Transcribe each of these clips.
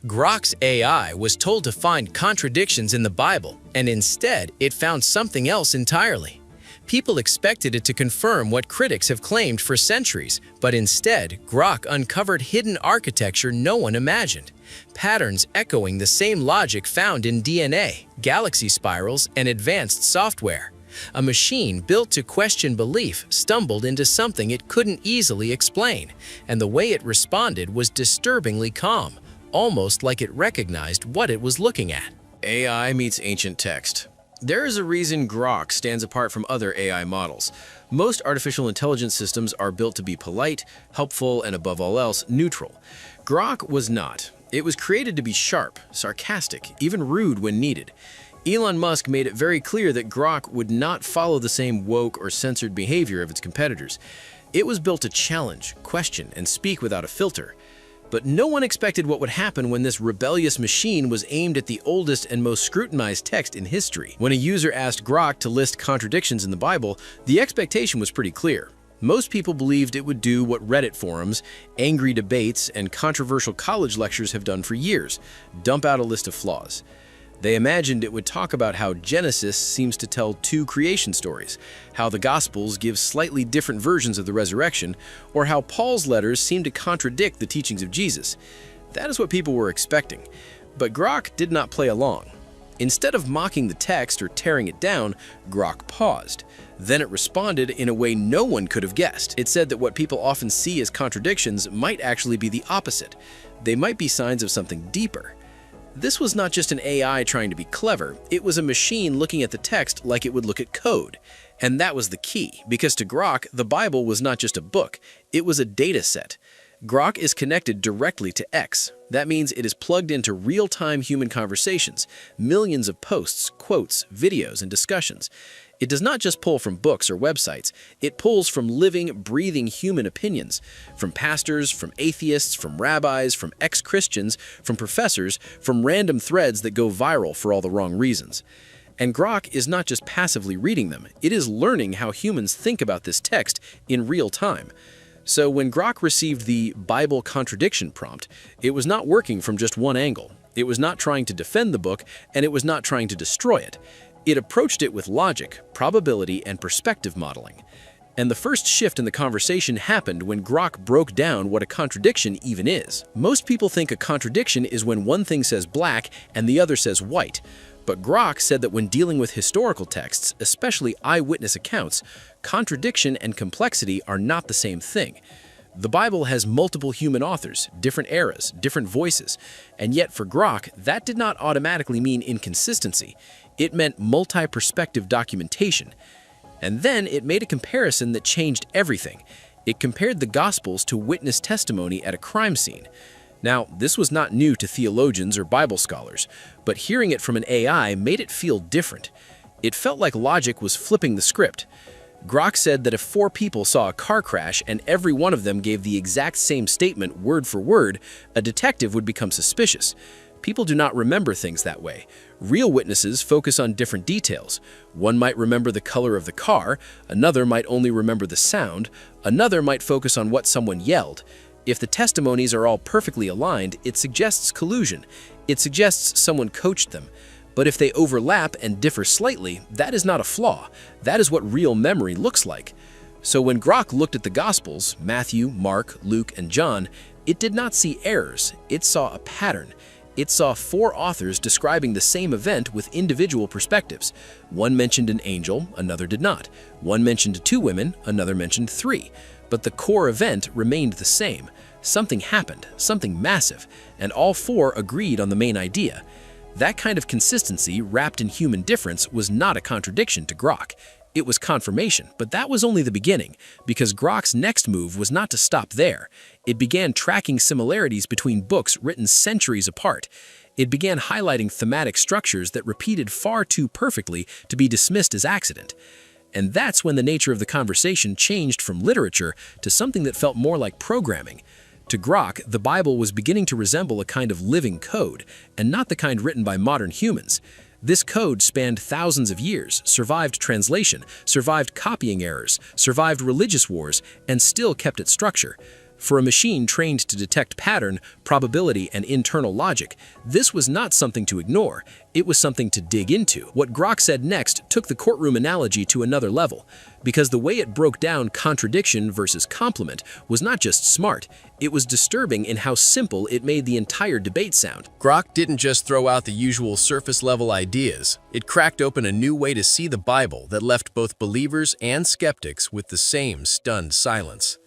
Grok's AI was told to find contradictions in the Bible, and instead it found something else entirely. People expected it to confirm what critics have claimed for centuries, but instead, Grok uncovered hidden architecture no one imagined. Patterns echoing the same logic found in DNA, galaxy spirals, and advanced software. A machine built to question belief stumbled into something it couldn't easily explain, and the way it responded was disturbingly calm, almost like it recognized what it was looking at. AI meets ancient text. There is a reason Grok stands apart from other AI models. Most artificial intelligence systems are built to be polite, helpful, and above all else, neutral. Grok was not. It was created to be sharp, sarcastic, even rude when needed. Elon Musk made it very clear that Grok would not follow the same woke or censored behavior of its competitors. It was built to challenge, question, and speak without a filter. But no one expected what would happen when this rebellious machine was aimed at the oldest and most scrutinized text in history. When a user asked Grok to list contradictions in the Bible, the expectation was pretty clear. Most people believed it would do what Reddit forums, angry debates, and controversial college lectures have done for years: dump out a list of flaws. They imagined it would talk about how Genesis seems to tell two creation stories, how the Gospels give slightly different versions of the resurrection, or how Paul's letters seem to contradict the teachings of Jesus. That is what people were expecting. But Grok did not play along. Instead of mocking the text or tearing it down, Grok paused. Then it responded in a way no one could have guessed. It said that what people often see as contradictions might actually be the opposite. They might be signs of something deeper. This was not just an AI trying to be clever, it was a machine looking at the text like it would look at code. And that was the key, because to Grok, the Bible was not just a book, it was a data set. Grok is connected directly to X. That means it is plugged into real-time human conversations, millions of posts, quotes, videos, and discussions. It does not just pull from books or websites, it pulls from living, breathing human opinions, from pastors, from atheists, from rabbis, from ex-Christians, from professors, from random threads that go viral for all the wrong reasons. And Grok is not just passively reading them, it is learning how humans think about this text in real time. So when Grok received the Bible contradiction prompt, it was not working from just one angle. It was not trying to defend the book, and it was not trying to destroy it. It approached it with logic, probability, and perspective modeling. And the first shift in the conversation happened when Grok broke down what a contradiction even is. Most people think a contradiction is when one thing says black and the other says white. But Grok said that when dealing with historical texts, especially eyewitness accounts, contradiction and complexity are not the same thing. The Bible has multiple human authors, different eras, different voices, and yet for Grok, that did not automatically mean inconsistency. It meant multi-perspective documentation. And then it made a comparison that changed everything. It compared the Gospels to witness testimony at a crime scene. Now, this was not new to theologians or Bible scholars, but hearing it from an AI made it feel different. It felt like logic was flipping the script. Grok said that if 4 people saw a car crash and every one of them gave the exact same statement word for word, a detective would become suspicious. People do not remember things that way. Real witnesses focus on different details. One might remember the color of the car, another might only remember the sound, another might focus on what someone yelled. If the testimonies are all perfectly aligned, it suggests collusion. It suggests someone coached them. But if they overlap and differ slightly, that is not a flaw. That is what real memory looks like. So when Grok looked at the Gospels, Matthew, Mark, Luke, and John, it did not see errors. It saw a pattern. It saw 4 authors describing the same event with individual perspectives. One mentioned an angel, another did not. One mentioned 2 women, another mentioned 3. But the core event remained the same. Something happened, something massive, and all 4 agreed on the main idea. That kind of consistency wrapped in human difference was not a contradiction to Grok. It was confirmation, but that was only the beginning, because Grok's next move was not to stop there. It began tracking similarities between books written centuries apart. It began highlighting thematic structures that repeated far too perfectly to be dismissed as accident. And that's when the nature of the conversation changed from literature to something that felt more like programming. To Grok, the Bible was beginning to resemble a kind of living code, and not the kind written by modern humans. This code spanned thousands of years, survived translation, survived copying errors, survived religious wars, and still kept its structure. For a machine trained to detect pattern, probability, and internal logic, this was not something to ignore, it was something to dig into. What Grok said next took the courtroom analogy to another level, because the way it broke down contradiction versus complement was not just smart, it was disturbing in how simple it made the entire debate sound. Grok didn't just throw out the usual surface-level ideas. It cracked open a new way to see the Bible that left both believers and skeptics with the same stunned silence.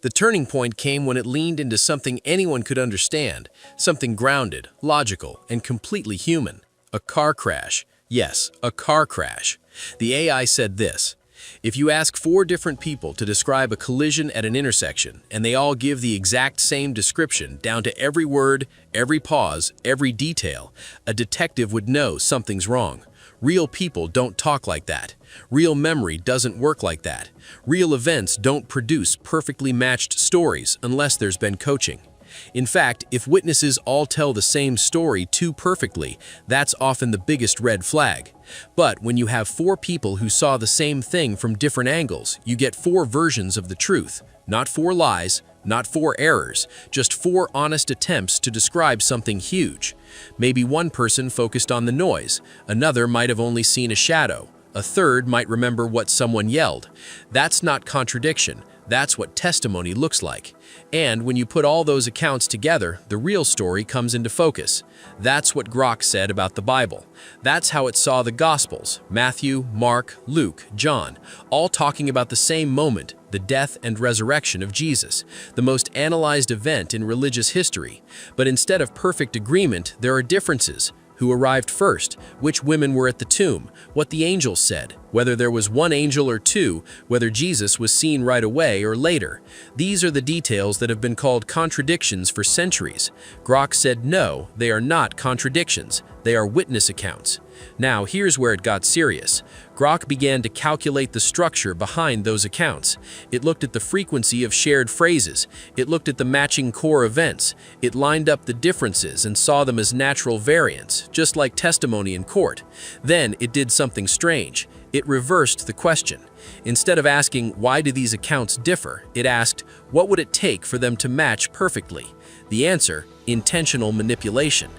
The turning point came when it leaned into something anyone could understand, something grounded, logical, and completely human. A car crash. Yes, a car crash. The AI said this: if you ask 4 different people to describe a collision at an intersection, and they all give the exact same description down to every word, every pause, every detail, a detective would know something's wrong. Real people don't talk like that. Real memory doesn't work like that. Real events don't produce perfectly matched stories unless there's been coaching. In fact, if witnesses all tell the same story too perfectly, that's often the biggest red flag. But when you have 4 people who saw the same thing from different angles, you get 4 versions of the truth. Not 4 lies, not 4 errors, just 4 honest attempts to describe something huge. Maybe one person focused on the noise, another might have only seen a shadow, a third might remember what someone yelled. That's not contradiction. That's what testimony looks like. And when you put all those accounts together, the real story comes into focus. That's what Grok said about the Bible. That's how it saw the Gospels, Matthew, Mark, Luke, John, all talking about the same moment, the death and resurrection of Jesus, the most analyzed event in religious history. But instead of perfect agreement, there are differences. Who arrived first, which women were at the tomb, what the angels said, whether there was 1 angel or 2, whether Jesus was seen right away or later. These are the details that have been called contradictions for centuries. Grok said no, they are not contradictions, they are witness accounts. Now here's where it got serious. Grok began to calculate the structure behind those accounts. It looked at the frequency of shared phrases. It looked at the matching core events. It lined up the differences and saw them as natural variants, just like testimony in court. Then it did something strange. It reversed the question. Instead of asking, why do these accounts differ, it asked, what would it take for them to match perfectly? The answer, intentional manipulation.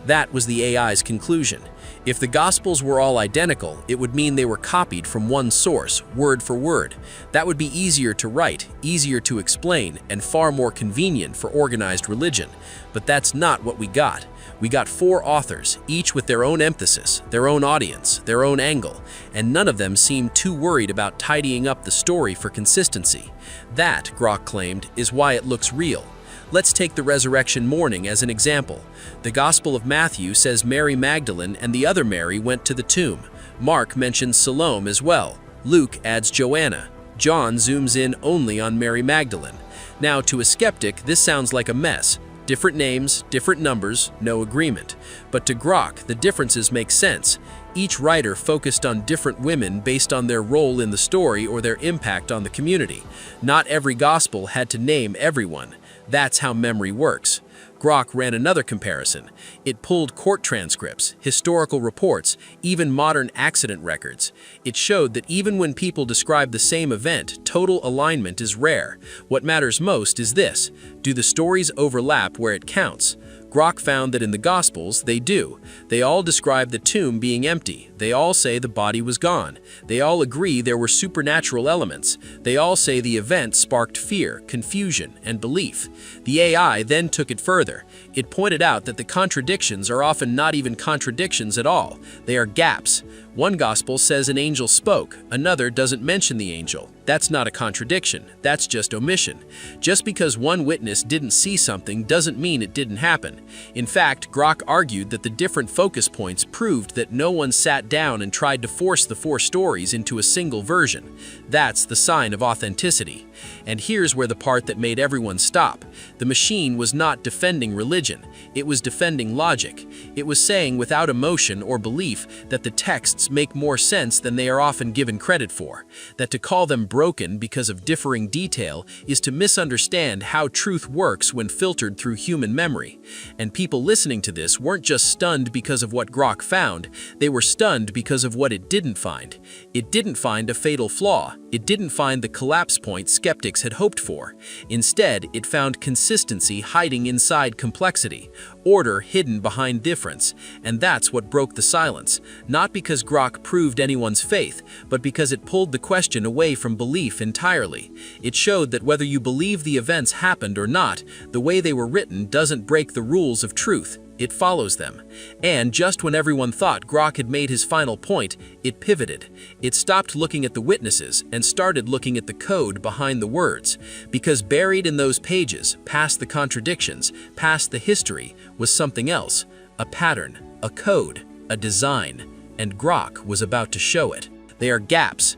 That was the AI's conclusion. If the Gospels were all identical, it would mean they were copied from one source, word for word. That would be easier to write, easier to explain, and far more convenient for organized religion. But that's not what we got. We got 4 authors, each with their own emphasis, their own audience, their own angle, and none of them seemed too worried about tidying up the story for consistency. That, Grok claimed, is why it looks real. Let's take the resurrection morning as an example. The Gospel of Matthew says Mary Magdalene and the other Mary went to the tomb. Mark mentions Salome as well. Luke adds Joanna. John zooms in only on Mary Magdalene. Now, to a skeptic, this sounds like a mess. Different names, different numbers, no agreement. But to Grok, the differences make sense. Each writer focused on different women based on their role in the story or their impact on the community. Not every gospel had to name everyone. That's how memory works. Grok ran another comparison. It pulled court transcripts, historical reports, even modern accident records. It showed that even when people describe the same event, total alignment is rare. What matters most is this: do the stories overlap where it counts? Grok found that in the Gospels, they do. They all describe the tomb being empty. They all say the body was gone. They all agree there were supernatural elements. They all say the event sparked fear, confusion, and belief. The AI then took it further. It pointed out that the contradictions are often not even contradictions at all. They are gaps. One gospel says an angel spoke, another doesn't mention the angel. That's not a contradiction, that's just omission. Just because one witness didn't see something doesn't mean it didn't happen. In fact, Grok argued that the different focus points proved that no one sat down and tried to force the 4 stories into a single version. That's the sign of authenticity. And here's where the part that made everyone stop. The machine was not defending religion, it was defending logic. It was saying without emotion or belief that the texts manuscripts make more sense than they are often given credit for, that to call them broken because of differing detail is to misunderstand how truth works when filtered through human memory. And people listening to this weren't just stunned because of what Grok found, they were stunned because of what it didn't find. It didn't find a fatal flaw. It didn't find the collapse point skeptics had hoped for. Instead, it found consistency hiding inside complexity, order hidden behind difference, and that's what broke the silence, not because Grok proved anyone's faith, but because it pulled the question away from belief entirely. It showed that whether you believe the events happened or not, the way they were written doesn't break the rules of truth. It follows them. And just when everyone thought Grok had made his final point, it pivoted. It stopped looking at the witnesses and started looking at the code behind the words. Because buried in those pages, past the contradictions, past the history, was something else. A pattern, a code, a design. And Grok was about to show it. They are gaps.